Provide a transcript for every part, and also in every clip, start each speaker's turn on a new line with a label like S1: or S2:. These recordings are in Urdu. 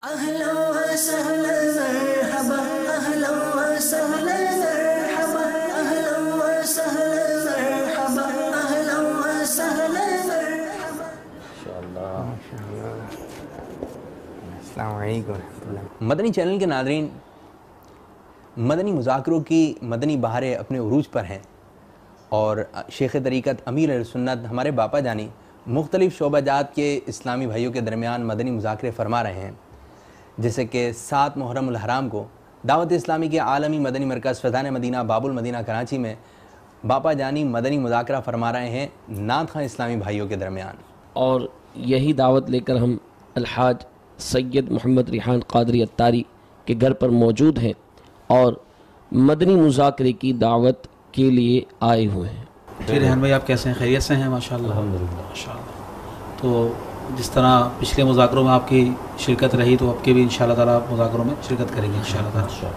S1: أهلا وسهلا مرحبا أهلا وسهلا مرحبا أهلا وسهلا مرحبا أهلا وسهلا مرحبا
S2: السلام علیکم ورحمۃ اللہ۔
S3: مدنی چینل کے ناظرین، مدنی مذاکروں کی مدنی بہاریں اپنے عروج پر ہیں اور شیخ طریقت امیر اہل سنت ہمارے باپا جانی مختلف شعبہ جات کے اسلامی بھائیوں کے درمیان مدنی مذاکرے فرما رہے ہیں، جیسے کہ 7 محرم الحرام کو دعوت اسلامی کے عالمی مدنی مرکز فیضان مدینہ باب المدینہ کراچی میں باپا جانی مدنی مذاکرہ فرما رہے ہیں نعت خواں اسلامی بھائیوں کے درمیان،
S4: اور یہی دعوت لے کر ہم الحاج سید محمد ریحان قادری اتاری کے گھر پر موجود ہیں اور مدنی مذاکرے کی دعوت کے لیے آئے ہوئے ہیں۔
S5: جی ریحان بھائی، آپ کیسے ہیں؟ خیریت سے ہیں؟ ماشاءاللہ الحمدللہ ماشاءاللہ۔ تو جس طرح پچھلے مذاکروں میں آپ کی شرکت رہی، تو اب کے بھی انشاءاللہ تعالیٰ آپ مذاکروں میں شرکت کریں گے انشاءاللہ تعالیٰ۔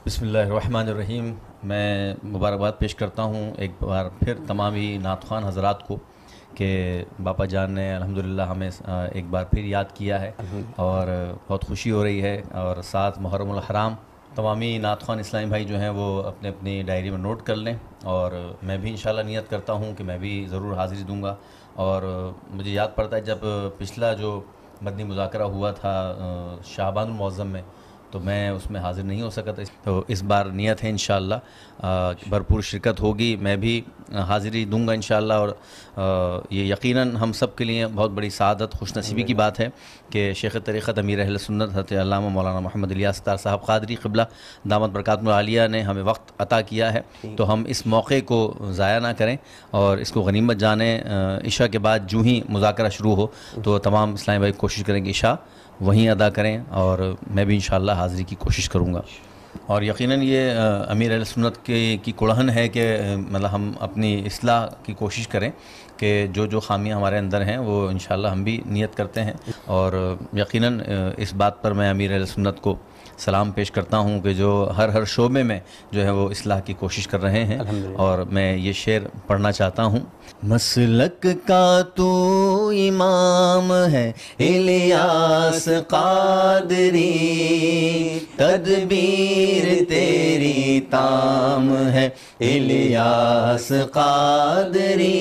S6: بسم اللہ الرحمن الرحیم۔ میں مبارکباد پیش کرتا ہوں ایک بار پھر تمامی نعت خوان حضرات کو کہ باپا جان نے الحمدللہ ہمیں ایک بار پھر یاد کیا ہے اور بہت خوشی ہو رہی ہے۔ اور 7 محرم الحرام تمامی نعت خوان اسلامی بھائی جو ہیں وہ اپنے اپنی ڈائری میں نوٹ کر لیں، اور میں بھی انشاءاللہ نیت کرتا ہوں کہ میں بھی ضرور حاضری دوں گا۔ اور مجھے یاد پڑتا ہے جب پچھلا جو مدنی مذاکرہ ہوا تھا شعبان المعظم میں، تو میں اس میں حاضر نہیں ہو سکا تھا، تو اس بار نیت ہے انشاءاللہ بھرپور شرکت ہوگی، میں بھی حاضری دوں گا انشاءاللہ۔ اور یہ یقیناً ہم سب کے لیے بہت بڑی سعادت خوش نصیبی کی بات ہے کہ شیخ طریقت امیر اہل سنت حضرت علامہ مولانا محمد الیاس ستار صاحب قادری قبلہ دامت برکاتہ العالیہ نے ہمیں وقت عطا کیا ہے، تو ہم اس موقع کو ضائع نہ کریں اور اس کو غنیمت جانیں۔ عشاء کے بعد جو ہی مذاکرہ شروع ہو تو تمام اسلامی بھائی کوشش کریں کہ عشاء وہیں ادا کریں، اور میں بھی انشاءاللہ حاضری کی کوشش کروں گا۔ اور یقیناً یہ امیر اہل سنت کی کڑہن ہے کہ مطلب ہم اپنی اصلاح کی کوشش کریں کہ جو خامیاں ہمارے اندر ہیں وہ انشاءاللہ ہم بھی نیت کرتے ہیں، اور یقیناً اس بات پر میں امیر اہل سنت کو سلام پیش کرتا ہوں کہ جو ہر شعبے میں جو ہے وہ اصلاح کی کوشش کر رہے ہیں۔ اور میں یہ شعر پڑھنا چاہتا ہوں۔ مسلک کا تو امام ہے الیاس قادری، تدبیر تیری تام ہے الیاس قادری،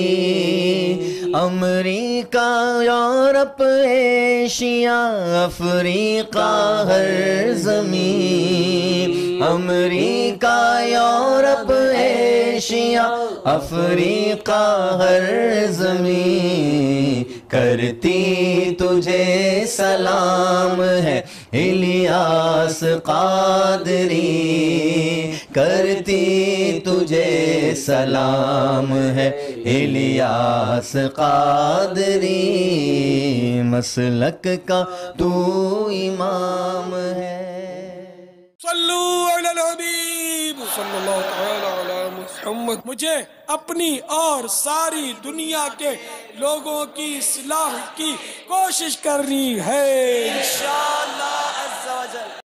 S6: امریکہ یورپ ایشیا افریقہ ہر زمین، امریکہ یورپ ایشیا افریقہ ہر زمین، کرتی تجھے سلام ہے الیاس قادری، کرتی تجھے سلام ہے الیاس قادری، مسلک کا تو امام ہے۔
S7: صلو علی الحبیب صلی اللہ تعالی علی محمد۔ مجھے اپنی اور ساری دنیا کے لوگوں کی اصلاح کی کوشش کرنی ہے انشاءاللہ۔